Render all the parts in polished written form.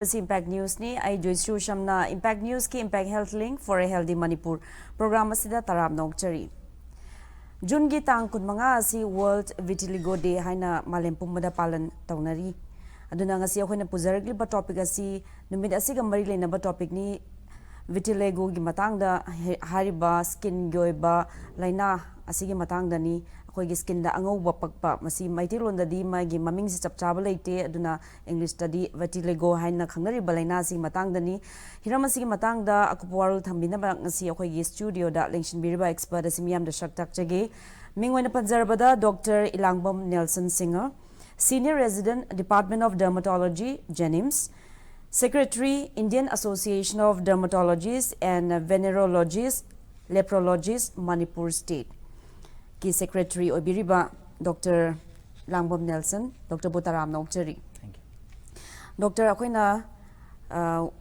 Impact News ni ai Joyshree Usham na Impact News ki Impact Health Link for a Healthy Manipur program asida tarab nokchari June gi tang kunmanga asi World Vitiligo Day haina malem pumbada palan taunari aduna ngasi akhona pujaragli ba topic asi numit asiga mari lena ba topic ni vitiligo gi matangda hariba skin goiba laina asigi matangda ni akhoi skin da angau pakpa masi maitilon da di ma gi maming si chapchaba leite aduna English study vitiligo haina khangnari balaina si matangda ni hiramasi gi matangda akupwaru thambina ba ngasi akhoi gi studio da lengshin biriba expert asimiam da shaktak chage mingwena panjarbada Dr. Elangbam Nelson Singh, Senior Resident, Department of Dermatology, JNIMS, Secretary, Indian Association of Dermatologists and Venerologists, Leprologists, Manipur State. Ki Secretary Obiriba, Dr. Elangbam Nelson, Dr. Butaram Nokchari. Thank you. Dr. Akoina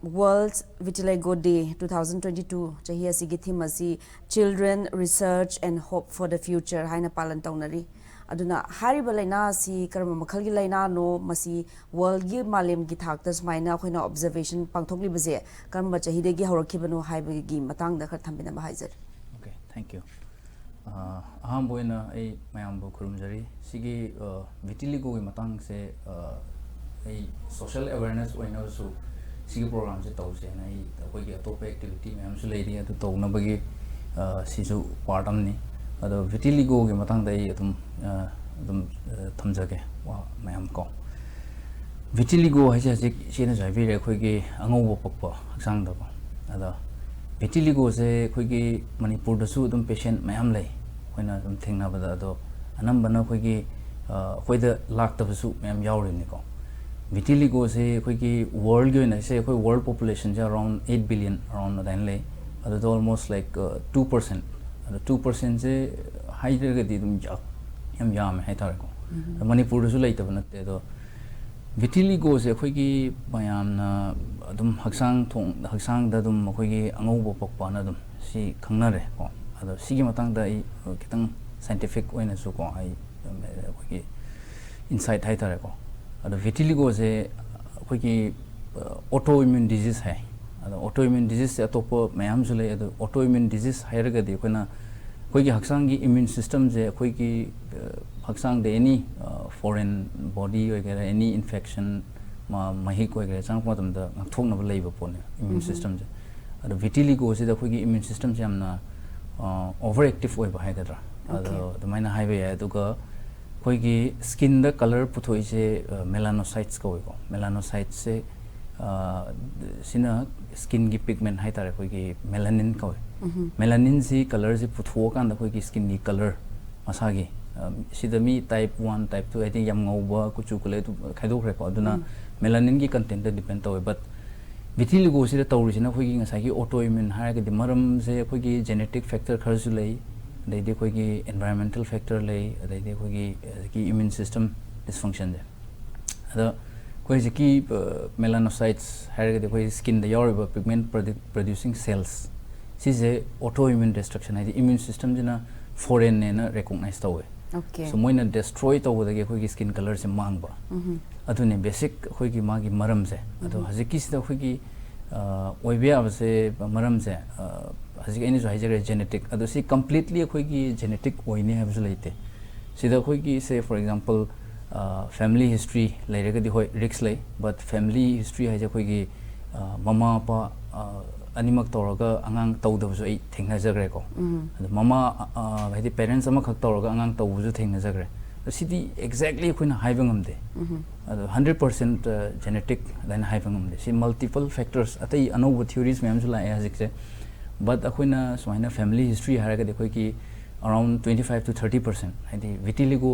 World Vitiligo Day 2022 chahi asigi theme asi Children, Research and Hope for the Future haina palan taunari. Aduna hariba laina si karma makhal gi laina no masi world gi malem gi thak tas maina khoina observation pangthokli baje karma chahi de gi horakhibano haiba gi matang da khar thambina ba haijar. Okay, thank you. Aham boina ai mayam bo khurumjari sigi vitiligo gi matang se ai social awareness oina su sigi program se tawse na ai koi gi atop activity mayam su leiri adu tawna bagi sisu part amni ado vitiligo gi matang dai adum thamjage wa mayam ko vitiligo haja sina jai re khoi gi angau pakpa haksang da ado vitiligo se khoi gi manipur da su adum patient mayam lei khoina adum thengna bada ado anam bana khoi gi khoi da lak ta su mayam yauri ni ko vitiligo se khoi gi world gi na se khoi world population ja around 8 billion around dan lei ado almost like 2%. 2% se higher ga di dum yam yam hai tar ko manipur su lai ta banate do vitiligo se khoi gi bayam na adum haksang da dum khoi gi angau bo pokpa na dum si khangna re ko ado sigi matang da I kitang scientific oina su ko ai khoi gi insight hai tar ko ado vitiligo se khoi gi autoimmune disease hai autoimmune disease se atopo mayam su lai ado autoimmune disease hai ga di koina koi gi haksang gi immune system je koi gi haksang de any foreign body wagera any infection mahi koi gera chang ko tam da thok na lai ba pone immune system je ado vitiligo se da koi gi immune system se amna overactive oi ba hai gadra ado the maina hai ba ado ga koi gi skin da color puthoi se melanocytes ko ko melanocytes se sina skin gi pigment hai tar koi gi melanin ko melanin si color si putho kan da koi gi skin ni color masagi sidami type 1 type 2 I think yam ngauba ku chukule tu khaidok re ko aduna melanin gi content da depend tawe but vitiligo si da tawri sina koi gi ngasai gi autoimmune ha ga di maram se koi gi genetic factor kharsu lei dai de koi gi environmental factor lei dai de koi gi immune system dysfunction de ada koi ki melanocytes ha ga de koi skin da yor pigment producing cells sise autoimmune destruction hai immune system jina foreign ne na recognize tawe okay so moina destroy taw da ge khoi skin color se mangba adune basic khoi gi magi maram se ado haziki sida khoi gi oibya abse maram se haziki any so hijare genetic ado si completely khoi gi genetic oine have so leite sida khoi gi say for example family history laire ga di hoi risk lei but family history haja khoi gi mama pa animak tawraga angang tawda su ai thengna jagre ko mama haidi parents ama khak tawraga angang tawu ju thengna jagre sidi exactly khoina haibangam de 100% genetic then haibangam de si multiple factors atai anoba theories mem jula ai hajikse but akhoina soina family history haraga de khoi ki around 25 to 30% haidi vitiligo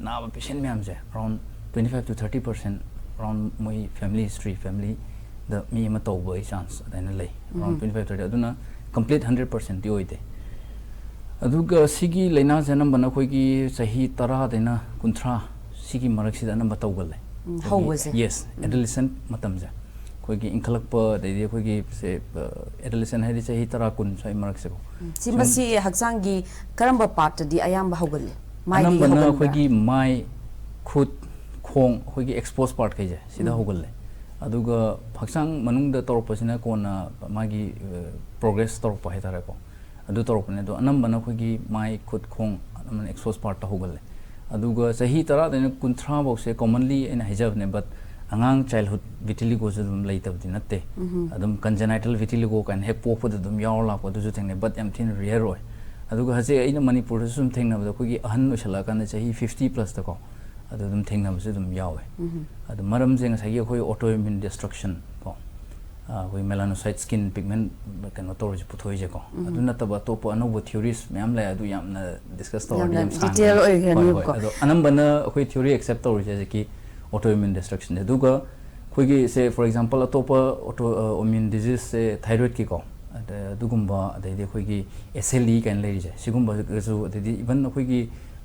na patient mem je around 25 to 30% around my family history family the me ma taw boy chance then lay around 25 30 aduna complete 100% yoide aduga sigi laina janam bana khoi gi sahi tara dena kunthra sigi marak sida na bataw gal how was it yes adolescent matam ja khoi gi inkhalak pa de khoi gi se adolescent hai sahi tara kun sai marak se si masi haksang gi karamba part di ayam ba hogal mai di khoi gi mai khut khong khoi gi expose part kai ja sida hogal aduga haksang manungda torpasina kona magi progress torpa haitare ko adu torpane do anambana khogi mai khut khong aman expose part ta hogal aduga sahi tara den kunthra bose commonly in hijab ne but angang childhood vitiligo dum leitabdi natte adum congenital vitiligo kan hek pokpa dum yawla ko du theng ne but am thin rare oi aduga hase aina manipur sum theng na da khogi ahan usala kan sahi 50 plus ta ko adu dum theng na dum yawe adu maram jeng sahi khoi autoimmune destruction ko we melanocyte skin pigment kan authority puthoi je ko adu na taba to po anobo theories myam lai adu yam na discuss to yam detail oi gani ko adu anambana khoi theory accept to je ki autoimmune destruction aduga khoi gi say for example atopa autoimmune disease se thyroid ki ko adugumba adai khoi gi SLE kan lai je sigumba su adai even khoi gi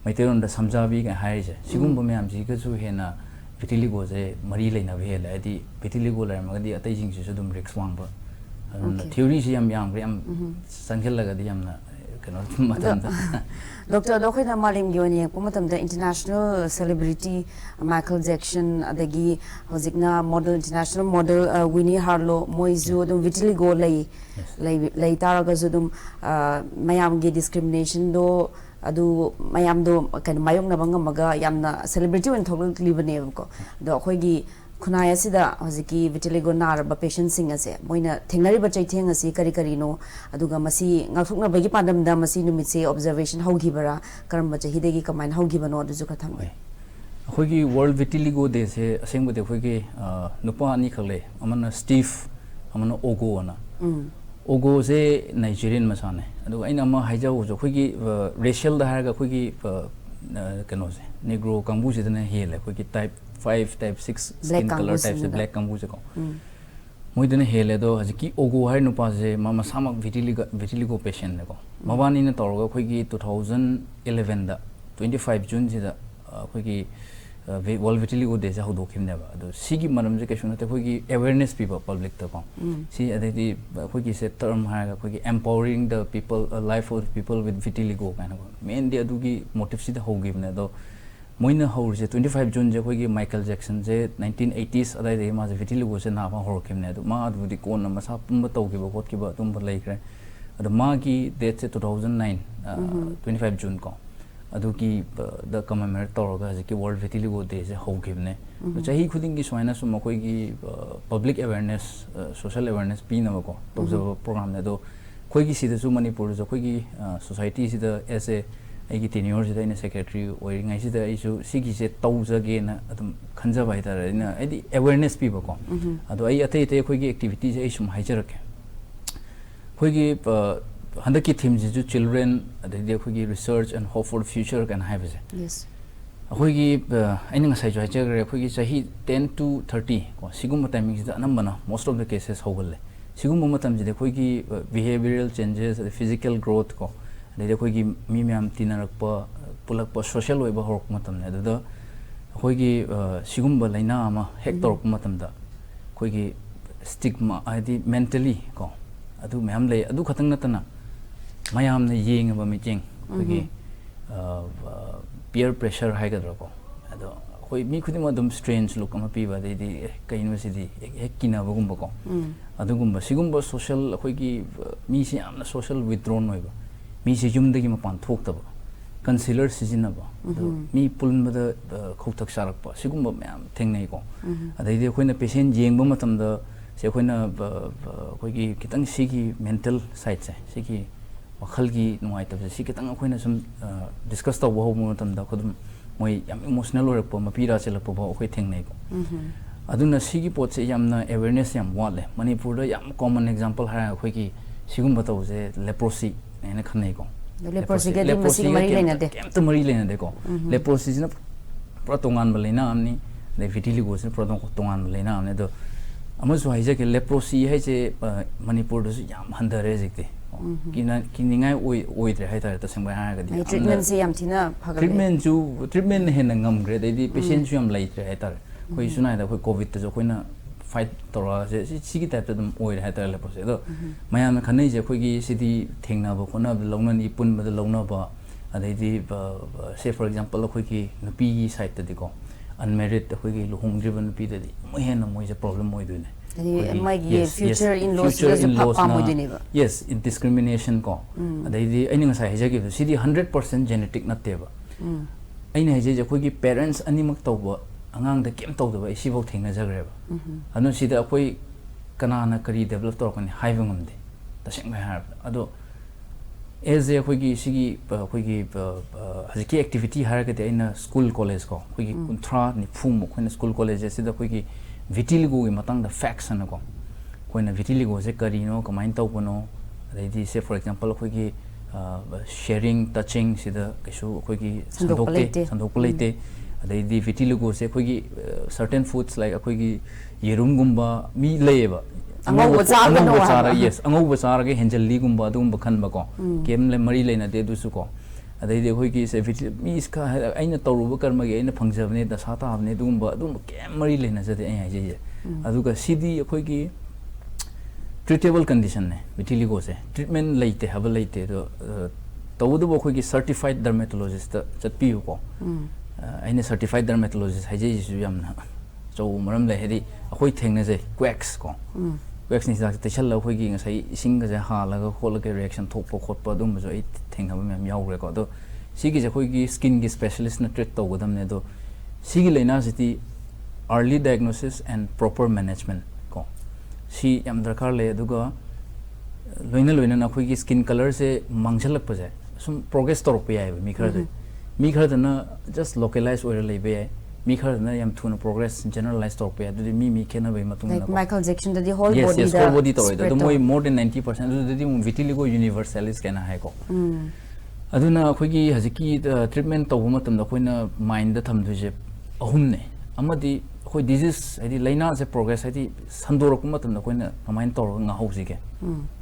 maiteron da samjabi kan hai je sigumba myam ji ga su hena vitiligo je mari leina vela adi vitiligo la magadi atai jing su dum risk wang ba theory si yam yam sankhel laga di yam na kano matam doctor do khoina malim gyoni pumatam da international celebrity Michael Jackson adagi hojikna model international model Winnie Harlow moizu dum vitiligo lei taraga dum mayam gi discrimination do adu mayam do kan mayong na bangamaga yamna celebrity wen thok libane ko do khoi gi khunai asida hojiki vitiligo nar ba patient sing ase moina thengnari ba chaitheng ase kari no aduga masi ngakthukna bagi pandam da masi numit se observation hogi bara karam ba chahi degi kamain hogi bano adu ju khathang khoi gi world vitiligo day se aseng bode khoi gi nupa ani khale amana steve amana ogo na ogo se Nigerian masane adu aina ma haija ho jo khoi gi racial da harga khoi gi kano se negro kambu se dana hele khoi gi type 5 type 6 skin color type se black kambu se ko moi dana hele do hajiki ogo har nupa se mama samak vitiligo patient ne ko mabani na torga khoi gi 2011 da 25 June se da khoi gi world vitiligo day se ho dokim ne ba do sigi manam je keshuna te khoi gi awareness people public ta ko si adai khoi gi se term ha khoi gi empowering the people life of people with vitiligo kind of main dia du gi motive si da ho gi ne do moina ho je 25 June je khoi gi Michael Jackson je 1980s adai de ma je vitiligo se na ba hor kim ne do ma du di kon na masa pum to gi ba khot ki ba tum ba lai kre ado ma gi date se 2009 25 June ko adu ki the commemorate toroga je ki world vitiligo day se ho givne to chahi khuding gi soina su makoi gi public awareness social awareness pi na ko to jo program ne do khoi gi sida su manipur jo khoi gi society sida as a ai gi tenure sida ina secretary oi ngai sida ai su sigi se tauja ge na adum khanja bai tar ina ai di awareness pi ba ko adu ai atei te khoi gi activity je ai sum haijarak khoi gi handaki theme ji children adai khoi gi research and hope for the future kan have je yes khoi gi aina ngasai jo haijar khoi gi sahi 10 to 30 ko sigum timing ji anam bana most of the cases hogalle sigum matam ji khoi gi behavioral changes the physical growth ko adai khoi gi mi myam tinarak pa pulak pa social oiba horok matam ne da khoi gi sigum ba laina ama hek torok matam da khoi gi stigma adi mentally ko adu myam lei adu khatang natana mayam ne yeng ba meeting khoi peer pressure hai ga ko ado khoi mi khudi ma dum strange look ama pi ba de ka university ek kina ba gum ba ko adu gum ba sigum ba social khoi gi mi si amna social withdrawn hoi ba mi si jum de gi ma pan thok ta ba concealer season ba mi puln ba da khoutak sarak ba sigum ba myam theng nei ko adai de khoi na patient yeng ba matam da se khoi na khoi gi kitang sigi mental side se sigi wakhal gi nuai tab si kitang khoi na sum discuss ta wo mo tam da khudum moi yam emotional or po ma pira chela po ba khoi theng nei ko aduna sigi pot se yam na awareness yam wale manipur da yam common example ha khoi gi sigum ba to je leprosy ene khan nei ko leprosy ga dim masing mari lena de kem to mari lena de ko leprosy na pro tongan ba lena amni le vitiligo se pro tongan ba lena amne do amasu haije ke leprosy haije manipur do yam handare jikte kiningai oi tre hai tar ta sangbai ha ga di treatment se yam thina phagal treatment hen ngam gre dei patient ju yam lai tre hai tar khoi sunai da khoi covid ta jo khoi na fight tora je si gi type ta dum oi hai tar leprosy do mayam khanai je khoi gi sidi thengna ba khona longna ni pun ba longna ba adai di say for example khoi gi nupi gi side ta di ko unmarried ꯑꯩꯈꯣꯏꯒꯤ ꯂꯨꯍꯣꯡꯗ꯭ꯔꯤꯕ ꯅꯨꯄꯤꯗꯗꯤ ꯑꯃꯨꯛ ꯍꯦꯟꯅ ꯃꯣꯏꯁꯦ problem ꯑꯣꯏꯗꯣꯏꯅꯦ ꯃꯥꯒꯤ future in-laws ꯄꯥꯝꯃꯣꯏꯗꯣꯏꯅꯦꯕ yes discrimination ꯀꯣ ꯑꯗꯩꯗꯤ ꯑꯩꯅ ꯉꯁꯥꯏ ꯍꯥꯏꯖꯈꯤꯕꯗꯣ ꯁꯤꯗꯤ 100% genetic ꯅꯠꯇꯦꯕ ꯑꯩꯅ ꯍꯥꯏꯖꯩꯁꯦ ꯑꯩꯈꯣꯏꯒꯤ parents ꯑꯅꯤꯃꯛ ꯇꯧꯕ ꯑꯉꯥꯡꯗ ꯀꯩꯝ ꯇꯧꯗꯕ ꯑꯩ ꯁꯤꯐꯥꯎ ꯊꯦꯡꯅꯖꯈ꯭ꯔꯦꯕ ꯑꯗꯨꯅ ꯁꯤꯗ ꯑꯩꯈꯣꯏ ꯀꯅꯥꯅ ꯀꯔꯤ ꯗꯦꯕꯂꯞ ꯇꯧꯔꯛꯀꯅꯤ ꯍꯥꯏꯕ ꯉꯝꯗꯦ ꯇꯁꯦꯡꯅ ꯍꯥꯏꯔꯕꯗ ꯑꯗꯣ as ꯑꯩꯈꯣꯏꯒꯤ ꯁꯤꯒꯤ ꯑꯩꯈꯣꯏꯒꯤ ꯍꯧꯖꯤꯛꯀꯤ ꯑꯦꯛꯇꯤꯚꯤꯇꯤ ꯍꯥꯏꯔꯒꯗꯤ ꯑꯩꯅ ꯁ꯭ꯀꯨꯜ ꯀꯣꯂꯦꯖ ꯀꯣ ꯑꯩꯈꯣꯏꯒꯤ 90-90 ꯑꯩꯈꯣꯏꯅ ꯁ꯭ꯀꯨꯜ ꯀꯣꯂꯦꯖ ꯑꯁꯤꯗ ꯑꯩꯈꯣꯏꯒꯤ ꯚꯤꯇꯤꯂꯤꯒꯣꯒꯤ ꯃꯇꯥꯡꯗ ꯐꯦꯛꯁ ꯍꯥꯏꯅꯀꯣ ꯑꯩꯈꯣꯏꯅ ꯚꯤꯇꯤꯂꯤꯒꯣꯁꯦ ꯀꯔꯤꯅꯣ ꯀꯃꯥꯏꯅ ꯇꯧꯕꯅꯣ ꯑꯗꯩꯗꯤ ꯁꯦ ꯐꯣꯔ ꯑꯦꯛꯖꯥꯝꯄꯜ ꯑꯩꯈꯣꯏꯒꯤ ꯁꯦꯌꯔꯤꯡ ꯇꯆꯤꯡ ꯁꯤꯗ ꯀꯩꯁꯨ ꯑꯩꯈꯣꯏꯒꯤ ꯁꯟꯗꯣꯛꯄ ꯂꯩꯇꯦ ꯑꯗꯩꯗꯤ ꯚꯤꯇꯤꯂꯤꯒꯣꯁꯦ ꯑꯩꯈꯣꯏꯒꯤ certain foods like ꯑꯩꯈꯣꯏꯒꯤ ꯌꯦꯔꯨꯝꯒꯨꯝꯕ ꯃꯤ ꯂꯩꯌꯦꯕ ꯑꯉꯧꯕ ꯆꯥꯔꯒ yes ꯑꯉꯧꯕ ꯆꯥꯔꯒ ꯍꯦꯟꯖꯜꯂꯤꯒꯨꯝꯕ ꯑꯗꯨꯒꯨꯝꯕ ꯈꯟꯕꯀꯣ ꯀꯦꯝ ꯃꯔꯤ ꯂꯩꯅꯗꯦ ꯑꯗꯨꯁꯨ ꯀꯣ ꯑꯗꯩꯗꯤ ꯑꯩꯈꯣꯏꯒꯤ ꯃꯤ ꯑꯩꯅ ꯇꯧꯔꯨꯕ ꯀꯔꯃꯒꯤ ꯑꯩꯅ ꯐꯪꯖꯕꯅꯦ ꯗꯁꯥ ꯇꯥꯕꯅꯦ ꯑꯗꯨꯒꯨꯝꯕ ꯀꯦꯝ ꯃꯔꯤ ꯂꯩꯅꯖꯗꯦ ꯑꯩ ꯍꯥꯏꯖꯩꯁꯦ ꯑꯗꯨꯒ ꯁꯤꯗꯤ ꯑꯩꯈꯣꯏꯒꯤ treatable condition ne vitiligo se treatment leite haba leite do tawdu bo khoi certified dermatologist chatpiu ko aina certified dermatologist haje ju yamna chau maram le hedi akhoi thengna je quacks ko quacks ni sa techal la khoi gi ngasai ising ga ja ha la ga khol ga reaction thokpa khotpa dum jo ai thengna mem yaugre ko do sigi je khoi gi skin gi specialist na treat tawgadam ne do sigi leina siti early diagnosis and proper management सी यम दरकार ले दुगा लोइना ना खोई skin colour से मांगछलक पजे सुम progress तोरक पे आय मी खर दना just localise ओर लेबे आय मी खर दना यम थुना प्रोग्रेस जनरलाइज तोरक पे दुदि मी खेना बे मतुंग ना Michael Jackson the whole yes body yes whole body तो द मोय मोर देन 90% दुदि विटिलिगो यूनिवर्सलिस केना है को अदुना खोई हजिकी ट्रीटमेंट तो मतम द खोइना माइंड द थमदुजे अहुमने अमदि कोई डिजीज है लाइना से प्रोग्रेस है संदोरक मतलब कोई कमाइन तौर नाहौसीगे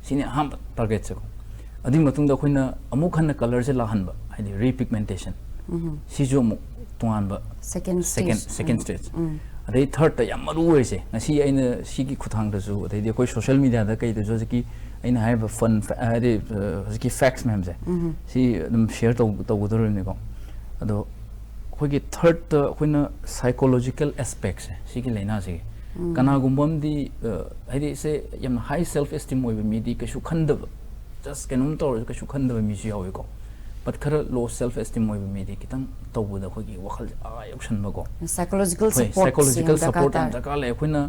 सिने हम टारगेट से अदी मतुंग द कोइना अमुक हन कलर से लाहनबा है रीपिगमेंटेशन सिजो मु तोंगानबा सेकंड स्टेज अदे थर्ड त याम मरु होइसे ngasi aina sigi khuthang da ju adai koi social media da kai da jo ki aina have fun ade ki facts mem je si dum share to gudur ne ko ado खोई third अखोना psychological aspects है सिगी लेना से कनागुम्बम दी हदि से यम high self esteem ओइब मीदी कछु खंदब just केनुम तौर कछु खंदब मीसु यावे को बट खर लो सेल्फ एस्टीम ओइब मीदी कितंग तौबुदा खोगी वखल आयोक्शन बको साइकोलॉजिकल सपोर्ट दरकार ले अखोना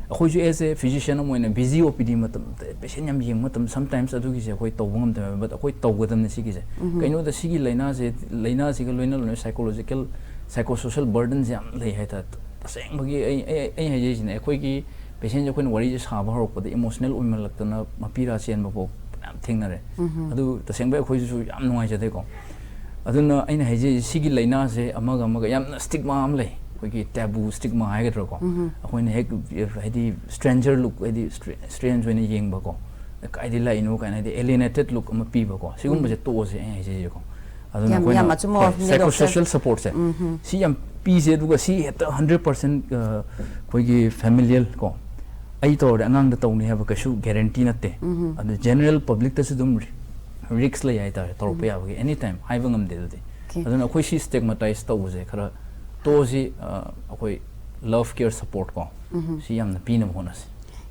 अखोइ जो एज ए फिजिशियन मोइना बिजी ओपीडी मतम पेशेंट यम यंग मतम समटाइम्स अदुगी से अखोइ तौबंगम दम बट अखोइ तौगदम ने सिगी से कइनो द सिगी लेना से लोइना लोइना साइकोलॉजिकल साइकोसोशल बर्डन से यम ले है त तसेंग बगी ए है जे ने अखोइ की पेशेंट जो कोन वरी जे साबा हरप द इमोशनल उइमल लक्तना मपीरा चेन बबो याम थेंगनरे अदु तसेंग बे अखोइ जु याम नुवाइ जदे को अदुना अइना है जे सिगी लेना से अमगा याम स्टिग्मा am ले कोई टैबू स्टिग्मा हाइगद्रो को अखोइने हेक हेदी स्ट्रेंजर लुक हेदी स्ट्रेंज वेने येंग बको काइदि लाइनो काइना दे एलिनेटेड लुक अम पी बको सिगुम बजे तो से ए जे को अदुना कोइना साइकोसोशल सपोर्ट से सी एम पी से दुगा सी हेत 100% कोइगी फैमिलियल को आई तो अंगांग द तौनी हैब कशु गारंटी नते अदु जनरल पब्लिक तसु दुम रिस्क ले आइ तारे तोरपे याबगे एनी टाइम हाइबंगम दे दे अदुना कोइ सी स्टिग्माटाइज तौजे खरा तो जी अखोई लव केयर सपोर्ट को सी यामना पीना होनस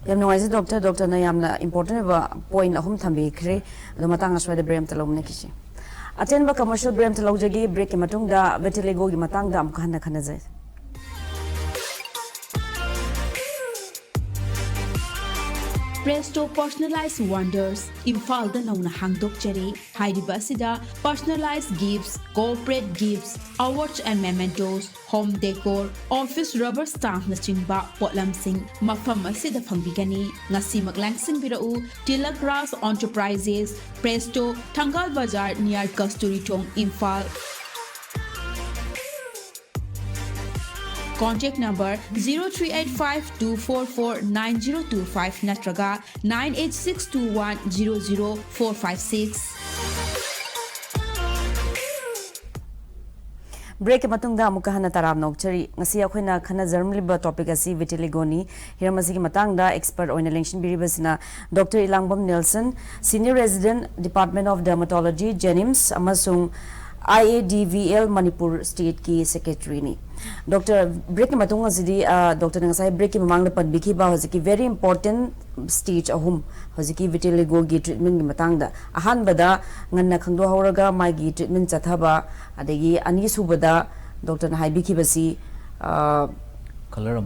यम नोइज डॉक्टर ना यामना इंपोर्टेंट बा पॉइंट अहम थंबी खरे अदो मतंग अस्वाद ब्रेम तलौमने किसी अटेन बा कमर्शियल ब्रेम तलौजगी ब्रेक के मतुंग दा विटिलिगो की मतंग दा अमका हना खना जाय Presto personalized wonders Imphal da nauna hangdok chari hairiba sida personalized gifts corporate gifts awards and mementos home decor office rubber stamp na chingba potlam sing mafam asida phangbigani ngasi maglangsing birau Tilak Ras Enterprises Presto Thangal Bazar near Kasturi Thong Imphal Contact number 0385-244-9025 natraga 98621-00456. Break ke matung da amuka hana taram nokchari ngasi akhoi khana jarmliba topic asi vitiligo ni hiramasi ki matang da expert oina lengsin biribasina Dr. Elangbam Nelson Senior Resident Department of Dermatology JNIMS amasung IADVL Manipur State ki secretary ni Dr. break matung asidi Dr. ngasai break ki mamang na panbiki ba hojiki very important stage ahum hojiki vitiligo gi treatment gi matang da ahan bada nganna khangdo hauraga mai gi treatment chathaba adegi ani subada Dr. na haibiki basi color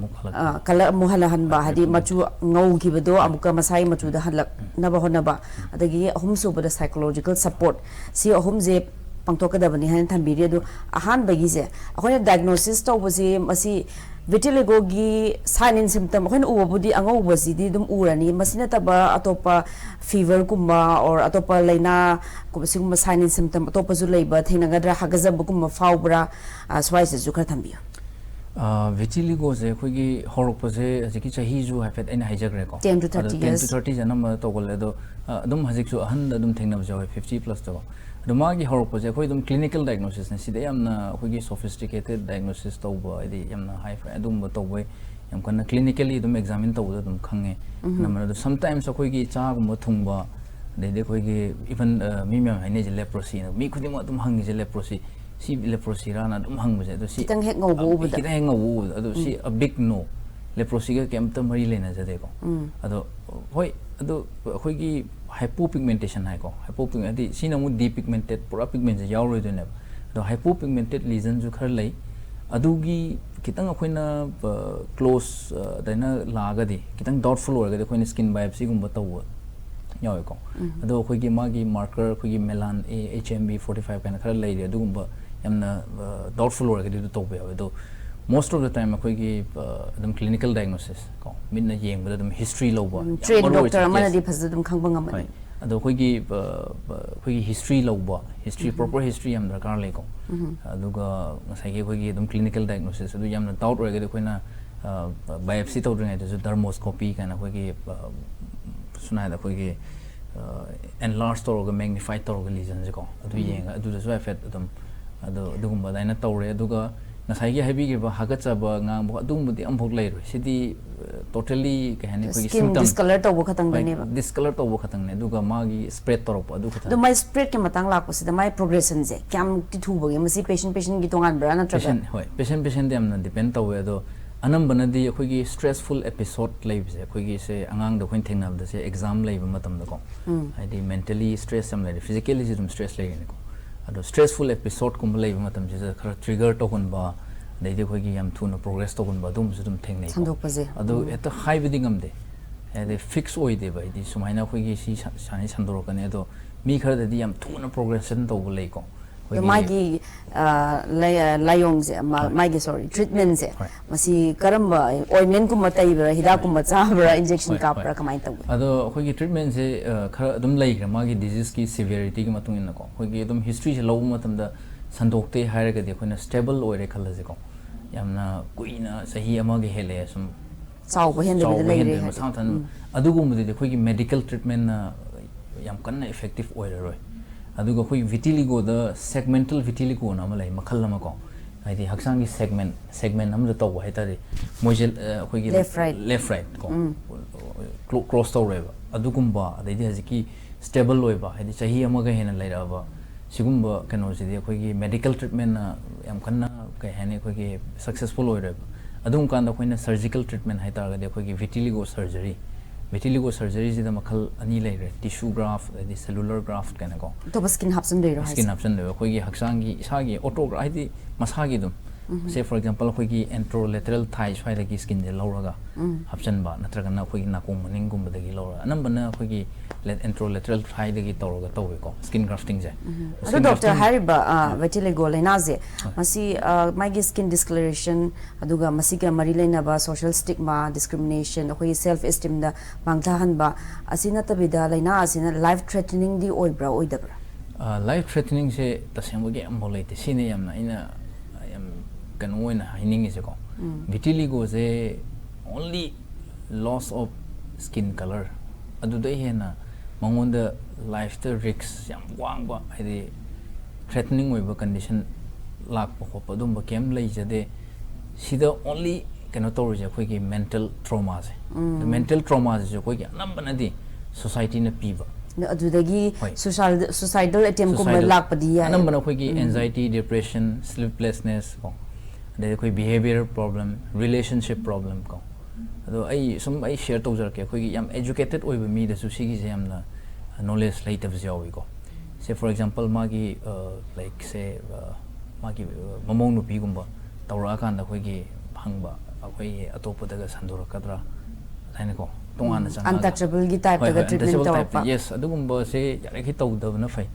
amu halahan ba hadi machu ngau gi bado amuka masai machu da halak naba honaba adegi ahum subada psychological support si ahum je pangtokadabani han thambiri adu ahan bagi je akhoi diagnosis to basi masi vitiligo gi sign and symptom akhoi ubudi angau basi di dum urani masina taba atopa fever kumba or atopa laina kubasi kumba sign and symptom atopa zu leiba thinagadra hagazab kumba faubra swaise zu khar thambi vitiligo je khoi gi horok je ajiki chahi ju hafet ena hijagre ko 10 to 30 years 10 to 30 janam togol do adum hajik su ahan adum thingnam jaw 50 plus to Dumagi horpose khoi dum clinical diagnosis ne sida yamna khoi gi sophisticated diagnosis tawba idi yamna high adum tawbai yam kana clinically dum examine tawda dum khange namara sometimes khoi gi cha gum thungba de khoi gi even mi me haine je leprosy mi khuding dum hangi je leprosy si leprosy rana dum hangba je do si kitang hek ngau bu da kitang hek ngau bu ado si a big no leprosy ga kem ta mari lena je de ko ado hoi ado khoi gi hypopigmentation hai ko hypopigmentation sina mu depigmented pura pigment ja yaw roi do ne do hypopigmented lesion ju khar lai adugi kitang akoina close daina laga di kitang doubtful orga de akoina skin biopsy gum bataw yaw ko ado khoi gi magi marker khoi gi melan HMB 45 kana khar lai de adugum ba yamna doubtful orga de to be do most of the time akhoi gi adum clinical diagnosis ko minna yeng ba adum history lo ba train doctor amana di phas adum khang bang amani ado khoi gi history lo ba history proper history am darkar le ko aduga ngasai gi khoi gi adum clinical diagnosis adu yamna doubt ore ga khoina biopsy to ring adu dermoscopy kana khoi gi sunai da khoi gi enlarged to ga magnified to ga lesion ko adu yeng adu da so effect adum adu dugum ba daina tawre aduga nasai gi habi gi ba hagacha ba ngang bo adum budi am phok lai ro sidi totally kahani ko skin discolor to bo khatang bane ba discolor to bo khatang ne duga ma gi spread to ro adu khatang do my spread ke matang la ko sida my progression je kyam ti thu bo ge masi patient gi tongan bra na tra hoi patient dem na depend to we do anam bana di khoi gi stressful episode live je khoi gi se angang do khoin thengna da se exam live matam da ko ai di mentally stress sam lai physically jum stress lai ne ko ado stressful episode kum lai matam je khara trigger to kon ba dai de khoi gi yam thuna progress to kon ba dum dum theng nei sandok pa je ado eta high bidding am de ade fix oi de bai di sumaina khoi gi si sani sandor kan ado mi khara de yam thuna progression to lai ko magi layong je magi sorry treatment je masi karamba ointment kum matai bra hida kum cha bra injection ka pra kamai taw ado khoi gi treatment je khara dum lai gra magi disease ki severity ki matung in ko khoi gi dum history je law matam da sandokte haira ga de khoina stable oire khalla je ko yamna kuina sahi ama ge hele sum chaw bo hen de lai re ma sang tan adugum de khoi gi medical treatment na yam kanna effective oire roi aduga khoi vitiligo da segmental vitiligo na malai makhal lama ko ai haksang gi segment nam da taw hai tari mojel khoi gi left right ko cross to reba adugum ba dai di haziki stable loiba ai chahi ama ga hena laira ba sigumba kano si di khoi gi medical treatment na yam kanna kai hane khoi gi successful oire adum kan da khoina surgical treatment hai tar ga de khoi gi vitiligo surgery ji da makhal ani lai re tissue graft the cellular graft kana ko to skin hapsan de ro skin hapsan de khoi gi haksang gi isa gi autograft ai di masa gi dum say for example khoi gi anterolateral thigh swai da gi skin de lauraga hapsan ba natraga na khoi gi nakong maning gum da gi laura anam bana khoi gi anterolateral thigh da gi tawraga tawe ko skin grafting je ado doctor hariba vitiligo lena je masi magi skin discoloration aduga masi ga mari lena ba social stigma discrimination khoi self esteem da mangtha han ba asina tabida lena asina life threatening di oibra oidabra life threatening se tasem gi am bolai te sine yamna ina am kan oina hining is ko vitiligo je only loss of skin color adu dai hena mangonda life the risks yam wang ba ai threatening oiba condition lak po pa dum ba kem lai jade sida only kano to je khoi gi mental trauma je the mental trauma je khoi gi nam banadi society na piba adudagi Hoi. suicidal attempt ko lakpadi ya anambana khoi gi anxiety depression sleeplessness ko de khoi behavior problem relationship problem ko ado ai sum ai share tawjar ke khoi gi yam educated oiba mi da su sigi je yamna knowledge later jawi ko say for example magi like say magi mamong nu pi gumba tawra kan da khoi gi hangba khoi atopa daga sandura kadra haina ko tongana changa untouchable gi type daga treatment tawpa yes adugumba se yare ki tawda na fai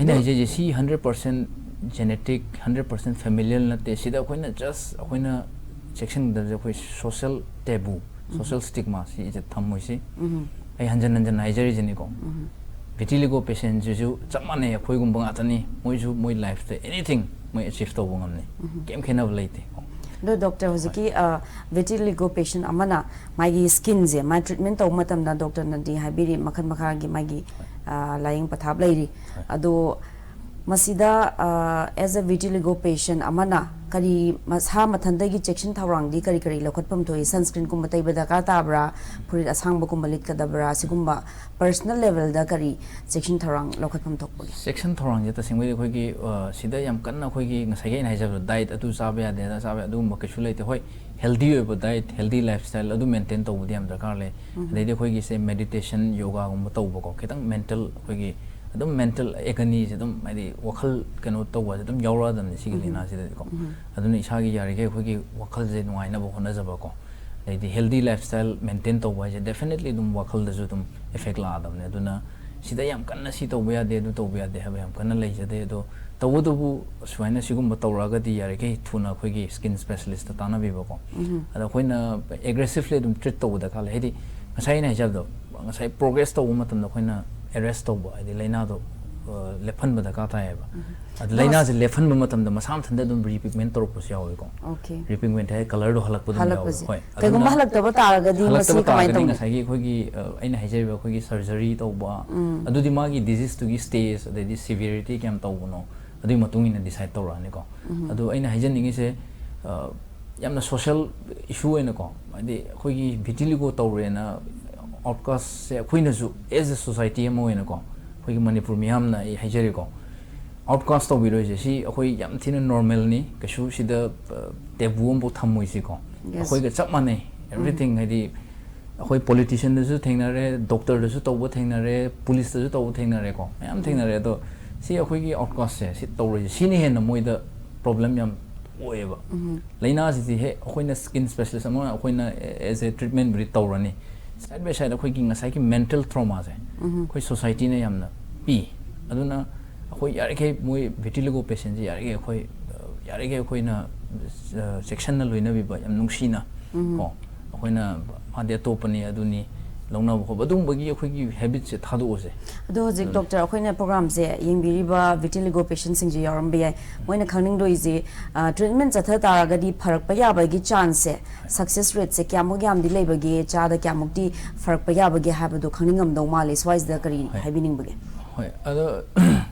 ina je si 100% genetic 100% familial na te sida khoina just khoina section da khoi social taboo social stigma si je thammoi si ai hanjan Nigeria jeni ko vitiligo patient ju chamane khoi gum banga tani moi ju moi life te anything moi achieve to bungam ne kem khena laite do doctor hojiki vitiligo patient amana magi skin je my treatment to matam na doctor na di habiri makhan makha gi magi lying pathab lairi ado masida as a vitiligo patient amana kari masha mathandagi section thawrang di kari kari lokhatpam thoi sunscreen kum matai bada ka tabra puri asang bakum balit kadabra sigumba personal level da kari section thawrang lokhatpam thokpo section thawrang je ta singwei khoi gi sida yam kanna khoi gi ngasai ge nai jab diet atu sabe ya de sabe adu ma keshu leite hoi healthy oibo diet healthy lifestyle adu maintain to budi am dakar le de khoi gi se meditation yoga gum to bo ko ketang mental khoi gi adum mental agony adum mai wakhal kano to wa adum yawra dam si gi lina si ko adun isa gi yari ge khogi wakhal je nuai na bo hona jaba ko the healthy lifestyle maintain to wa je definitely dum wakhal da dum effect la adam ne aduna sida yam kanna si to ya de du to ya de ha yam kanna lai je de do to bu swaina sigum to ra ga di yari ge thuna khogi skin specialist ta na bi ba ko ada khoina aggressively dum treat to da kala hedi ngasai na jab do ngasai progress to ma tam da khoina arrest to ba di laina do lephan ba da ka ta ba ad laina je lephan ba matam da masam thanda dum repigment tor ko sia ko okay repigment hai color do halak ba dum hoi kai gum halak ta ba ta ga di masi kamai to ngasai gi khoi gi aina hajai ba khoi gi surgery to ba adu di ma gi disease to gi stage the severity kam to no adu matung ina decide to ra ni ko adu aina hajan ningi se yamna social issue ena ko adi khoi gi vitiligo to re na outcast se khoi na ju as a society mo ena ko khoi gi Manipur miyam na I hajari ko outcast to biro je si khoi yam thina normal ni kashu sida taboo bo thammoi si ko khoi ga chap mane everything hadi khoi politician da ju thengna re doctor da ju to bo thengna re police da ju to bo thengna re ko yam thengna re do si khoi gi outcast se si to re si ni he na moi da problem yam oeba laina si he khoi na skin specialist mo khoi na as a treatment bri to rani side by side khoi gi ngasai ki mental trauma se khoi society ne yam na pi aduna khoi yare ke moi vitiligo patient ji yare ke khoi na section na loina bi ba yam nungsi na ko khoi na ma de to pani aduni longna bo badung bagi khoi gi habit se thadu ose ado hojik doctor khoi na program se yengbiri ba vitiligo patient sing ji yaram bi moina khangning do is treatment chatha tara ga di pharak pa ya ba gi chance se success rate se kyamuk yam di leba gi cha da kyamuk di pharak pa ya ba gi ha ba do khangning am do mali swise da kari habining ba gi hoi ado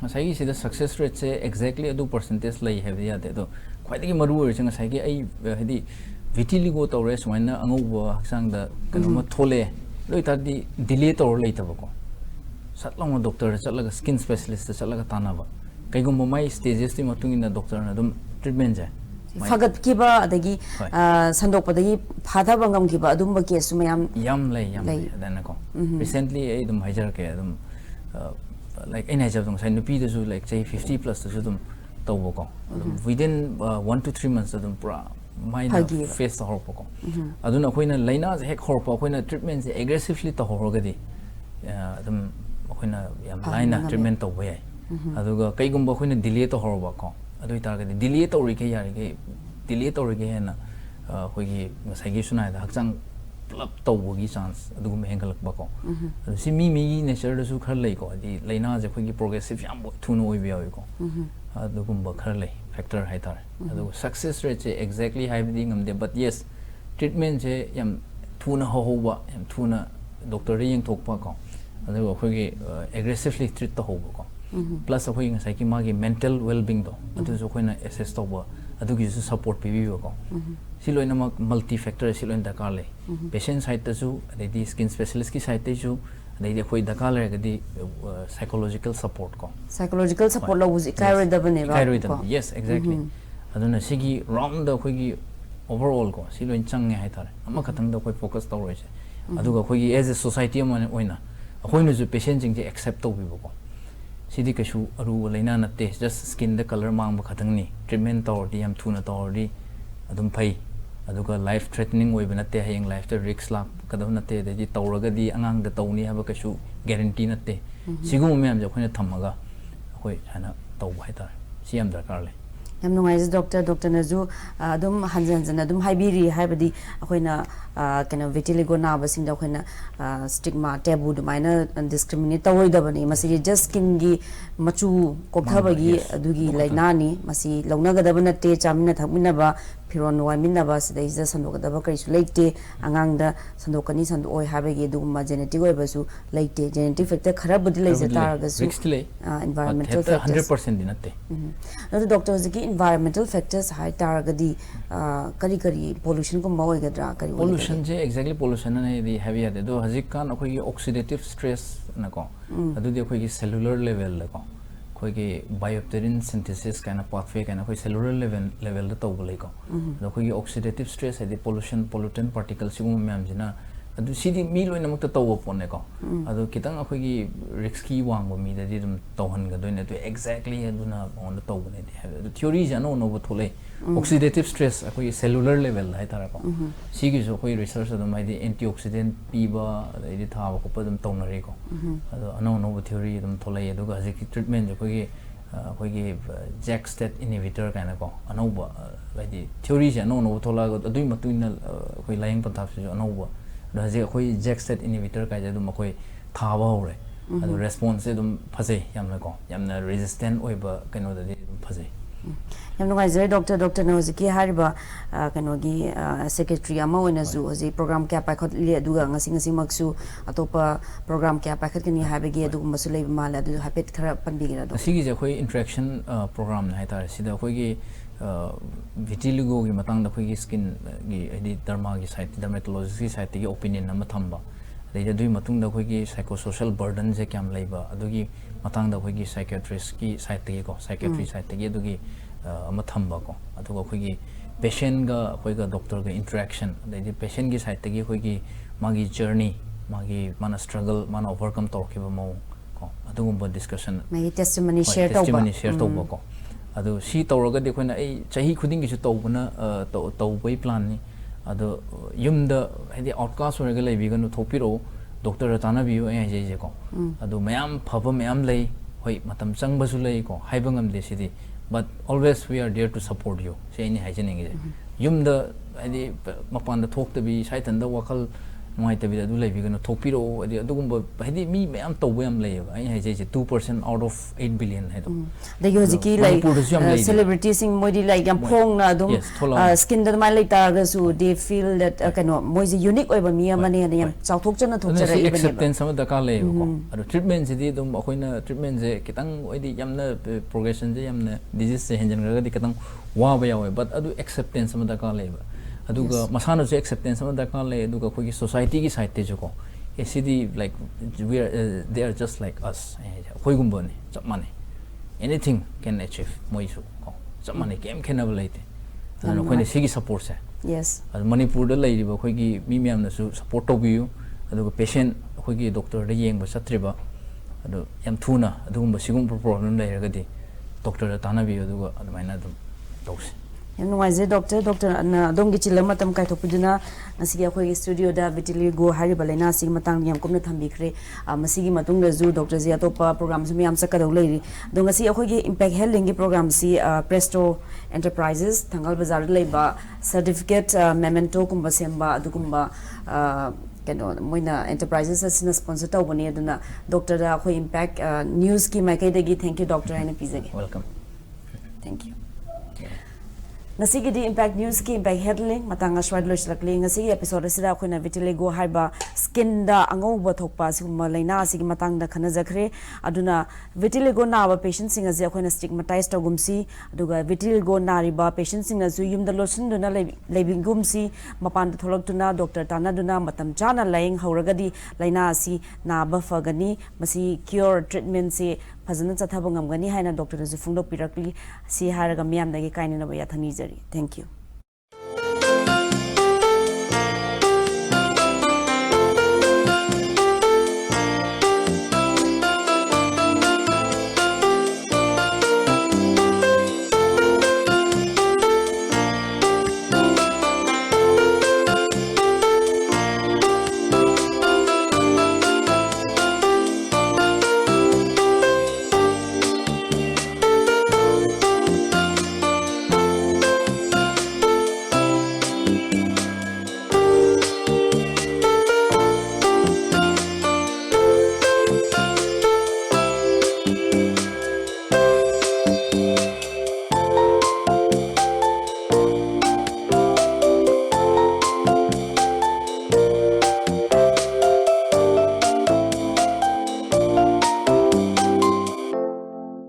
ngasai gi sida success rate se exactly adu percentage lai have ya de do khwai gi maru ur chang ngasai gi ai hedi vitiligo to re swaina angau ba haksang da kanoma thole loi ta di delay to lai ta ba ko satlong doctor chatlaga skin specialist chatlaga tana ba kai gum mai stages ti matung ina doctor na dum treatment ja fagat ki ba adagi sandok pa dagi phada bangam ki ba adum ba case mayam yam lai dana ko recently ai dum hajar ke dum like in hajab dum sai nupi da su like say 50 plus da su dum to ba ko within 1 to 3 months dum pura mai na face hor pa ko aduna khoina laina je hek hor pa khoina treatment je aggressively to hor ga di dum khoina yam laina treatment to ba aduga kai gum ba khoina delay to hor ba ko adui tar ga di delay to ri ke yari ke delay to ri ke na khoi gi ngasai gi sunai da hakchang plap to bo gi chance adugum hengalak ba ko adu si mi nature da su khar lai ko di laina je khoi gi progressive yam thuno oi bi ko adugum ba khar lai factor hai tar adu success rate je exactly hai bi ngam de but yes treatment je yam thuna ho ba yam thuna doctor ring thok pa ko adu khoi gi aggressively treat to ho ko plus khoi ngai ki ma gi mental well being do adu jo khoi na assess to ba adu gi support pi bi ko si loina ma multi factor si loina da ka le patient side ta ju the skin specialist ki side te ju ꯑꯗꯩꯗꯤ ꯑꯩꯈꯣꯏ ꯗꯔꯀꯥꯔ ꯂꯩꯔꯒꯗꯤ psychological support ꯀꯣ psychological support ꯂꯧꯕꯁꯤ ꯏꯀꯥꯏꯔꯣꯏꯗꯕꯅꯦꯕ ꯏꯀꯥꯏꯔꯣꯏꯗꯕꯅꯤ yes exactly ꯑꯗꯨꯅ ꯁꯤꯒꯤ round ꯑꯩꯈꯣꯏꯒꯤ overall ꯀꯣ ꯁꯤ ꯂꯣꯏ ꯆꯪꯉꯦ ꯍꯥꯏꯇꯥꯔꯦ ꯑꯃꯈꯛꯇꯪꯗ ꯑꯩꯈꯣꯏ ꯐꯣꯀꯁ ꯇꯧꯔꯣꯏꯁꯦ ꯑꯗꯨꯒ ꯑꯩꯈꯣꯏꯒꯤ as a society ꯑꯃ ꯑꯣꯏꯅ ꯑꯩꯈꯣꯏꯅꯁꯨ ꯄꯦꯁꯦꯟꯁꯤꯡꯁꯦ accept ꯇꯧꯕꯤꯕꯀꯣ ꯁꯤꯗꯤ ꯀꯩꯁꯨ ꯑꯔꯨꯕ ꯂꯩꯅꯥ ꯅꯠꯇꯦ just skinꯗ color ꯃꯥꯡꯕ ꯈꯛꯇꯪꯅꯤ treatment ꯇꯧꯔꯗꯤ ꯌꯥꯝ ꯊꯨꯅ ꯇꯧꯔꯗꯤ ꯑꯗꯨꯝ ꯐꯩ ꯑꯗꯨꯒ life threatening ꯑꯣꯏꯕ ꯅꯠꯇꯦ ꯍꯌꯦꯡ ꯂꯥꯏꯐꯇ ꯔꯤꯛꯁ ꯂꯥꯛꯀꯗꯕ ꯅꯠꯇꯦ ꯑꯗꯩꯗꯤ ꯇꯧꯔꯒꯗꯤ ꯑꯉꯥꯡꯗ ꯇꯧꯅꯤ ꯍꯥꯏꯕ ꯀꯩꯁꯨ ꯒꯦꯔꯦꯟꯇꯤ ꯅꯠꯇꯦ ꯁꯤꯒꯨꯝꯕ ꯃꯌꯥꯝꯁꯦ ꯑꯩꯈꯣꯏꯅ ꯊꯝꯃꯒ ꯑꯩꯈꯣꯏ ꯍꯥꯏꯅ ꯇꯧꯕ ꯍꯥꯏꯇꯥꯔꯦ ꯁꯤ ꯌꯥꯝ ꯗꯔꯀꯥꯔ ꯂꯩ ꯌꯥꯝ ꯅꯨꯡꯉꯥꯏꯖꯩ ꯗꯣꯛꯇꯔꯅꯁꯨ ꯑꯗꯨꯝ ꯍꯟꯖꯤꯟ ꯍꯟꯖꯤꯟ ꯑꯗꯨꯝ ꯍꯥꯏꯕꯤꯔꯤ ꯍꯥꯏꯕꯗꯤ ꯑꯩꯈꯣꯏꯅ ꯀꯩꯅꯣ ꯚꯤꯇꯤꯂꯤꯒꯣ ꯅꯥꯕꯁꯤꯡꯗ ꯑꯩꯈꯣꯏꯅ ꯁ꯭ꯇꯤꯛꯃꯥ ꯇꯦꯕꯨ ꯑꯗꯨꯃꯥꯏꯅ ꯗꯤꯁꯀ꯭ꯔꯤꯃꯤꯅꯦꯠ ꯇꯧꯔꯣꯏꯗꯕꯅꯤ ꯃꯁꯤꯒꯤ ꯖꯁ ꯁ꯭ꯀꯤꯟꯒꯤ ꯃꯆꯨ ꯀꯣꯛꯊꯕꯒꯤ ꯑꯗꯨꯒꯤ ꯂꯥꯏꯅꯥꯅꯤ ꯃꯁꯤ ꯂꯧꯅꯒꯗꯕ ꯅꯠꯇꯦ ꯆꯥꯃꯤꯟꯅ ꯊꯛꯃꯤꯟꯅꯕ ꯐꯤꯔꯣꯟ ꯋꯥꯏꯃꯤꯟꯅꯕ ꯁꯤꯗꯩꯁꯤꯗ ꯁꯟꯗꯣꯛꯀꯗꯕ ꯀꯔꯤꯁꯨ ꯂꯩꯇꯦ ꯑꯉꯥꯡꯗ ꯁꯟꯗꯣꯛꯀꯅꯤ ꯁꯟꯗꯣꯛꯑꯣꯏ ꯍꯥꯏꯕꯒꯤ ꯑꯗꯨꯒꯨꯝꯕ ꯖꯦꯅꯦꯇꯤꯛ ꯑꯣꯏꯕꯁꯨ ꯂꯩꯇꯦ ꯖꯦꯅꯦꯇꯤꯛ ꯐꯦꯛꯇꯔ ꯈꯔꯕꯨꯗꯤ ꯂꯩꯖ ꯇꯥꯔꯒꯁꯨ environmental factors 100% ꯅꯠꯇꯦ ꯑꯗꯨ ꯗꯣꯛꯇꯔ ꯍꯧꯖꯤꯛꯀꯤ environmental factors ꯍꯥꯏ ꯇꯥꯔꯒꯗꯤ ꯀꯔꯤ ꯀꯔꯤ ꯄꯣꯂꯨꯁꯟꯒꯨꯝꯕ ꯑꯣꯏꯒꯗ꯭ꯔꯥ ꯀꯔꯤ ꯄꯣꯂꯨꯁꯟꯁꯦ exactly pollution ꯍꯥꯏꯗꯤ ꯍꯥꯏꯕ ꯌꯥꯗꯦ ꯑꯗꯣ ꯍꯧꯖꯤꯛꯀꯥꯟ ꯑꯩꯈꯣꯏꯒꯤ oxidative stress ꯅꯀꯣ ꯑꯗꯨꯗꯤ ꯑꯩꯈꯣꯏꯒꯤ cellular level ꯗꯀꯣ ꯑꯩꯈꯣꯏꯒꯤ biopterin synthesis kind of pathway kind of ꯑꯩꯈꯣꯏ cellular level ꯗ ꯇꯧꯕ ꯂꯩꯀꯣ ꯑꯗꯣ ꯑꯩꯈꯣꯏꯒꯤ oxidative stress ꯍꯥꯏꯗꯤ pollutant particles ꯁꯤꯒꯨꯝꯕ ꯃꯌꯥꯝꯁꯤꯅ ꯑꯗꯨ ꯁꯤꯗꯤ ꯃꯤ ꯂꯣꯏꯅꯃꯛꯇ ꯇꯧꯕ ꯄꯣꯠꯅꯦꯀꯣ ꯑꯗꯣ ꯈꯤꯇꯪ ꯑꯩꯈꯣꯏꯒꯤ ꯔꯤꯛꯁꯀꯤ ꯋꯥꯡꯕ ꯃꯤꯗꯗꯤ ꯑꯗꯨꯝ ꯇꯧꯍꯟꯒꯗꯣꯏꯅꯦ ꯑꯗꯨ ꯑꯦꯛꯖꯦꯛꯠꯂꯤ ꯑꯗꯨꯅ ꯃꯉꯣꯟꯗ ꯇꯧꯕꯅꯦꯗꯤ ꯍꯥꯏꯕ ꯑꯗꯨ ꯊꯤꯑꯣꯔꯤꯁꯦ ꯑꯅꯧ ꯑꯅꯧꯕ ꯊꯣꯛꯂꯛꯏ oxidative stress ꯑꯩꯈꯣꯏꯒꯤ cellular level ꯍꯥꯏꯇꯥꯔꯦꯀꯣ ꯁꯤꯒꯤꯁꯨ ꯑꯩꯈꯣꯏ ꯔꯤꯁꯔꯆ ꯑꯗꯨꯝ ꯍꯥꯏꯗꯤ antioxidant ꯄꯤꯕ ꯑꯗꯩꯗꯤ ꯊꯥꯕ ꯈꯣꯠꯄ ꯑꯗꯨꯝ ꯇꯧꯅꯔꯤꯀꯣ ꯑꯗꯣ ꯑꯅꯧ ꯑꯅꯧꯕ ꯊꯤꯑꯣꯔꯤ ꯑꯗꯨꯝ ꯊꯣꯛꯂꯛꯏ ꯑꯗꯨꯒ ꯍꯧꯖꯤꯛꯀꯤ ꯇ꯭ꯔꯤꯠꯃꯦꯟꯁꯦ ꯑꯩꯈꯣꯏꯒꯤ JAK state inhibitor ꯀꯥꯏꯅꯀꯣ ꯑꯅꯧꯕ ꯍꯥꯏꯗꯤ ꯊꯤꯑꯣꯔꯤꯁꯦ ꯑꯅꯧ ꯑꯅꯧꯕ ꯊꯣꯛꯂꯛꯑꯒ ꯑꯗꯨꯒꯤ ꯃꯇꯨꯡ ꯏꯟꯅ ꯑꯩꯈꯣꯏ ꯂꯥꯌꯦꯡ ꯄꯊꯥꯞꯁꯤꯁꯨ ꯑꯅꯧꯕ ꯑꯗꯣ ꯍꯧꯖꯤꯛ ꯑꯩꯈꯣꯏ JAK state inhibitor ꯀꯥꯏꯁꯦ ꯑꯗꯨꯝ ꯑꯩꯈꯣꯏ ꯊꯥꯕ ꯍꯧꯔꯦ ꯑꯗꯣ ꯔꯦꯁꯄꯣꯟꯁꯁꯦ ꯑꯗꯨꯝ ꯐꯖꯩ ꯌꯥꯝꯅꯀꯣ ꯌꯥꯝꯅ ꯔꯦꯖꯤꯁꯇꯦꯟ ꯑꯣꯏꯕ ꯀꯩꯅꯣꯗꯗꯤ ꯑꯗꯨꯝ ꯐꯖꯩ ꯌꯥꯝ ꯅꯨꯡꯉꯥꯏꯖꯔꯦ ꯗꯣꯛꯇꯔꯅ ꯍꯧꯖꯤꯛꯀꯤ ꯍꯥꯏꯔꯤꯕ ꯀꯩꯅꯣꯒꯤ ꯁꯦꯀ꯭ꯔꯦꯇꯔꯤ ꯑꯃ ꯑꯣꯏꯅꯁꯨ ꯍꯧꯖꯤꯛ ꯄ꯭ꯔꯣꯒ꯭ꯔꯥꯝ ꯀꯌꯥ ꯄꯥꯏꯈꯠꯂꯤ ꯑꯗꯨꯒ ꯉꯁꯤꯃꯛꯁꯨ ꯑꯇꯣꯞꯄ ꯄ꯭ꯔꯣꯒ꯭ꯔꯥꯝ ꯀꯌꯥ ꯄꯥꯏꯈꯠꯀꯅꯤ ꯍꯥꯏꯕꯒꯤ ꯑꯗꯨꯒꯨꯝꯕꯁꯨ ꯂꯩꯕ ꯃꯥꯜꯂꯦ ꯑꯗꯨ ꯍꯥꯏꯐꯦꯠ ꯈꯔ ꯄꯟꯕꯤꯒꯦꯔꯥ ꯑꯁꯤꯒꯤꯁꯦ ꯑꯩꯈꯣꯏ interaction ꯄ꯭ꯔꯣꯒ꯭ꯔꯥꯝꯅꯦ ꯍꯥꯏꯇꯥꯔꯦ ꯁꯤꯗ ꯑꯩꯈꯣꯏꯒꯤ ꯚꯤꯇꯤꯂꯤꯒꯣꯒꯤ ꯃꯇꯥꯡꯗ ꯑꯩꯈꯣꯏꯒꯤ ꯁ꯭ꯀꯤꯟꯒꯤ ꯍꯥꯏꯗꯤ ꯗꯔꯃꯥꯒꯤ ꯁꯥꯏꯠ ꯗꯔꯃꯦꯇꯣꯂꯣꯖꯤꯒꯤ ꯁꯥꯏꯠꯇꯒꯤ ꯑꯣꯄꯤꯅꯤꯌꯟ ꯑꯃ ꯊꯝꯕ ꯑꯗꯩꯗꯤ ꯑꯗꯨꯒꯤ ꯃꯇꯨꯡꯗ ꯑꯩꯈꯣꯏꯒꯤ ꯁꯥꯏꯀꯣꯁꯣꯁꯤꯌꯦꯜ ꯕꯔꯗꯟꯁꯦ ꯀꯌꯥꯝ ꯂꯩꯕ ꯑꯗꯨꯒꯤ ꯃꯇꯥꯡꯗ ꯑꯩꯈꯣꯏꯒꯤ ꯁꯥꯏꯀꯦꯇ꯭ꯔꯤꯁꯀꯤ ꯁꯥꯏꯠꯇꯒꯤꯀꯣ ꯁꯥꯏꯀꯦꯇ꯭ꯔꯤ ꯁꯥꯏꯠꯇꯒꯤ ꯑꯗꯨꯒꯤ ꯑꯃ ꯊꯝꯕꯀꯣ ꯑꯗꯨꯒ ꯑꯩꯈꯣꯏꯒꯤ ꯄꯦꯁꯦꯟꯒ ꯑꯩꯈꯣꯏꯒ ꯗꯣꯛꯇꯔꯒ interaction ꯑꯗꯩꯗꯤ ꯄꯦꯁꯦꯟꯒꯤ ꯁꯥꯏꯠꯇꯒꯤ ꯑꯩꯈꯣꯏꯒꯤ ꯃꯥꯒꯤ ꯖꯔꯅꯤ ꯃꯥꯅ ꯁ꯭ꯇ꯭ꯔꯒꯜ ꯃꯥꯅ ꯑꯣꯚꯔꯀꯝ ꯇꯧꯔꯛꯈꯤꯕ ꯃꯑꯣꯡ ꯀꯣ ꯑꯗꯨꯒꯨꯝꯕ ꯗꯤꯁꯀꯁꯟ ꯃꯥꯒꯤ ꯇꯦꯁꯇꯤꯃꯣꯅꯤ ꯁꯦꯌꯔ ꯇꯧꯕ ꯇꯦꯁꯇꯤꯃꯣꯅꯤ ꯁꯦꯌꯔ ꯇꯧꯕꯀꯣ ꯑꯗꯣ ꯁꯤ ꯇꯧꯔꯒꯗꯤ ꯑꯩꯈꯣꯏꯅ ꯑꯩ ꯆꯍꯤ ꯈꯨꯗꯤꯡꯒꯤꯁꯨ ꯇꯧꯕꯒꯤ ꯄ꯭ꯂꯥꯟꯅꯤ ꯑꯗꯣ ꯌꯨꯝꯗ ꯍꯥꯏꯗꯤ ꯑꯥꯎꯠꯀꯥꯁ ꯑꯣꯏꯔꯒ ꯂꯩꯕꯤꯒꯅꯨ ꯊꯣꯛꯄꯤꯔꯛꯎ ꯗꯣꯛꯇꯔꯗ ꯇꯥꯟꯅꯕꯤꯌꯨ ꯑꯩ ꯍꯥꯏꯖꯩꯁꯦꯀꯣ ꯑꯗꯣ ꯃꯌꯥꯝ ꯐꯕ ꯃꯌꯥꯝ ꯂꯩ ꯍꯣꯏ ꯃꯇꯝ ꯆꯪꯕꯁꯨ ꯂꯩꯀꯣ ꯍꯥꯏꯕ ꯉꯝꯗꯦ ꯁꯤꯗꯤ but always we are there to support you ꯁꯤ ꯑꯩꯅ ꯍꯥꯏꯖꯅꯤꯡꯉꯤꯁꯦ ꯌꯨꯝꯗ ꯍꯥꯏꯗꯤ ꯃꯄꯥꯟꯗ ꯊꯣꯛꯇꯕꯤ ꯏꯁꯥꯏꯊꯟꯗ ꯋꯥꯈꯜ ꯅꯨꯡꯉꯥꯏꯇꯕꯤꯗ ꯑꯗꯨ ꯂꯩꯕꯤꯒꯅꯨ ꯊꯣꯛꯄꯤꯔꯛꯎ ꯍꯥꯏꯗꯤ ꯑꯗꯨꯒꯨꯝꯕ ꯍꯥꯏꯗꯤ ꯃꯤ ꯃꯌꯥꯝ ꯇꯧꯕ ꯌꯥꯝ ꯂꯩꯌꯦꯕ ꯑꯩꯅ ꯍꯥꯏꯖꯩꯁꯦ 2% out of 8 billion ꯍꯥꯏꯗꯣ ꯑꯗꯒꯤ ꯍꯧꯖꯤꯛꯀꯤ ꯁꯦꯂꯦꯕ꯭ꯔꯤꯇꯤꯁꯤꯡ ꯃꯣꯏꯗꯤ ꯌꯥꯝ ꯐꯣꯡꯅ ꯑꯗꯨꯝ ꯁ꯭ꯀꯤꯟꯗ ꯑꯗꯨꯃꯥꯏꯅ ꯂꯩꯇꯥꯔꯒꯁꯨ ꯗꯦ ꯐꯤꯜ ꯗꯦꯠ ꯀꯩꯅꯣ ꯃꯣꯏꯁꯦ ꯌꯨꯅꯤꯛ ꯑꯣꯏꯕ ꯃꯤ ꯑꯃꯅꯦꯅ ꯌꯥꯝ ꯆꯥꯎꯊꯣꯛꯆꯅ ꯊꯣꯛꯆꯔꯛꯏꯕꯅꯦꯕ ꯑꯦꯛꯁꯦꯞꯇꯦꯟꯁ ꯑꯃ ꯗꯔꯀꯥꯔ ꯂꯩꯌꯦꯕꯀꯣ ꯑꯗꯣ ꯇ꯭ꯔꯤꯠꯃꯦꯟꯁꯤꯗꯤ ꯑꯗꯨꯝ ꯑꯩꯈꯣꯏꯅ ꯇ꯭ꯔꯤꯠꯃꯦꯟꯁꯦ ꯈꯤꯇꯪ ꯍꯥꯏꯗꯤ ꯌꯥꯝꯅ ꯄ꯭ꯔꯣꯒ꯭ꯔꯦꯁꯟꯁꯦ ꯌꯥꯝꯅ ꯗꯤꯖꯤꯁꯁꯦ ꯍꯦꯟꯖꯤꯟꯈ꯭ꯔꯒꯗꯤ ꯈꯤꯇꯪ ꯋꯥꯕ ꯌꯥꯎꯋꯦ ꯕꯠ ꯑꯗꯨ ꯑꯦꯛꯁꯦꯞꯇꯦꯟꯁ ꯑꯃ ꯗꯔꯀꯥꯔ ꯂꯩꯌꯦꯕ ꯑꯗꯨꯒ ꯃꯁꯥꯅꯁꯨ ꯑꯦꯛꯁꯦꯞꯇꯦꯟꯁ ꯑꯃ ꯗꯔꯀꯥꯔ ꯂꯩ ꯑꯗꯨꯒ ꯑꯩꯈꯣꯏꯒꯤ ꯁꯣꯁꯥꯏꯇꯤꯒꯤ ꯁꯥꯏꯠꯇꯁꯨꯀꯣ ꯁꯤꯗꯤ like they are just like us ꯑꯩꯈꯣꯏꯒꯨꯝꯕꯅꯤ ꯆꯞ ꯃꯥꯟꯅꯩ ꯑꯦꯅꯤꯊꯤꯡ ꯀꯦꯟ ꯑꯦꯆꯤꯞ ꯃꯣꯏꯁꯨ ꯀꯣ ꯆꯞ ꯃꯥꯟꯅꯩ ꯀꯩꯝ ꯈꯦꯠꯅꯕ ꯂꯩꯇꯦ ꯑꯗꯨꯅ ꯑꯩꯈꯣꯏꯅ ꯁꯤꯒꯤ ꯁꯞꯄꯣꯔꯠꯁꯦ ꯑꯗꯨ ꯃꯅꯤꯄꯨꯔꯗ ꯂꯩꯔꯤꯕ ꯑꯩꯈꯣꯏꯒꯤ ꯃꯤ ꯃꯌꯥꯝꯅꯁꯨ ꯁꯞꯄꯣꯔꯠ ꯇꯧꯕꯤꯌꯨ ꯑꯗꯨꯒ ꯄꯦꯁꯦꯟ ꯑꯩꯈꯣꯏꯒꯤ ꯗꯣꯛꯇꯔꯗ ꯌꯦꯡꯕ ꯆꯠꯇ꯭ꯔꯤꯕ ꯑꯗꯨ ꯌꯥꯝ ꯊꯨꯅ ꯑꯗꯨꯒꯨꯝꯕ ꯁꯤꯒꯨꯝꯕ ꯄ꯭ꯔꯣꯕ꯭ꯂꯦꯝ ꯂꯩꯔꯒꯗꯤ ꯗꯣꯛꯇꯔꯗ ꯇꯥꯟꯅꯕꯤꯌꯨ ꯑꯗꯨꯒ ꯑꯗꯨꯃꯥꯏꯅ ꯑꯗꯨꯝ ꯇꯧꯁꯤ ꯌꯥꯝ ꯅꯨꯡꯉꯥꯏꯖꯩ ꯗꯣꯛꯇꯔꯅ ꯑꯗꯣꯝꯒꯤ ꯆꯤꯜꯂꯕ ꯃꯇꯝ ꯀꯥꯏꯊꯣꯛꯄꯤꯗꯨꯅ ꯉꯁꯤꯒꯤ ꯑꯩꯈꯣꯏꯒꯤ ꯁ꯭ꯇꯨꯗꯤꯑꯣꯗ ꯚꯤꯇꯤꯂꯤꯒꯣ ꯍꯥꯏꯔꯤꯕ ꯂꯩꯅꯥꯁꯤꯒꯤ ꯃꯇꯥꯡꯗ ꯌꯥꯝ ꯀꯨꯞꯅ ꯊꯝꯕꯤꯈ꯭ꯔꯦ ꯃꯁꯤꯒꯤ ꯃꯇꯨꯡꯗꯁꯨ ꯗꯣꯛꯇꯔꯁꯤ ꯑꯇꯣꯞꯄ ꯄ꯭ꯔꯣꯒ꯭ꯔꯥꯝꯁꯨ ꯃꯌꯥꯝ ꯆꯠꯀꯗꯧ ꯂꯩꯔꯤ ꯑꯗꯣ ꯉꯁꯤ ꯑꯩꯈꯣꯏꯒꯤ ꯏꯝꯄꯦꯛ ꯍꯦꯜꯊ ꯂꯤꯡꯒꯤ ꯄ꯭ꯔꯣꯒ꯭ꯔꯥꯝꯁꯤ ꯄ꯭ꯔꯦꯁꯇꯣ ꯑꯦꯟꯇꯔꯄ꯭ꯔꯥꯏꯖꯦꯁ ꯊꯪꯒꯥꯜ ꯕꯖꯥꯔꯗ ꯂꯩꯕ ꯁꯔꯇꯤꯐꯤꯀꯦꯠ ꯃꯦꯃꯦꯟꯇꯣꯒꯨꯝꯕ ꯁꯦꯝꯕ ꯑꯗꯨꯒꯨꯝꯕ ꯀꯩꯅꯣ ꯃꯣꯏꯅ ꯑꯦꯟꯇꯔꯄ꯭ꯔꯥꯏꯖꯦꯁ ꯑꯁꯤꯅ ꯁ꯭ꯄꯣꯟꯁꯔ ꯇꯧꯕꯅꯤ ꯑꯗꯨꯅ ꯗꯣꯛꯇꯔꯗ ꯑꯩꯈꯣꯏ ꯏꯝꯄꯦꯛ ꯅ꯭ꯌꯨꯁꯀꯤ ꯃꯥꯏꯀꯩꯗꯒꯤ ꯊꯦꯡꯛ ꯌꯨ ꯗꯣꯛꯇꯔ ꯍꯥꯏꯅ ꯄꯤꯖꯒꯦ welcome thank you Ngasigi Impact News ki Impact Headline matanga swad loislakli ngasigi episode asida akhona vitiligo haiba skin da angauba thokpa siguma laina asigi matangda khanajakre aduna vitiligo naba patient singa je akhona stigmatize togumsi aduga vitiligo nariba patient singa zu yumda losunduna leibingumsi mapanda tholoktuna doctor tanaduna matam chana laing hauragadi laina asi naba fagani masi cure treatment se fazana chathabangam gani haina doctor zu phungdok pirakli si haraga miyam dagi kainina baya thani jari thank you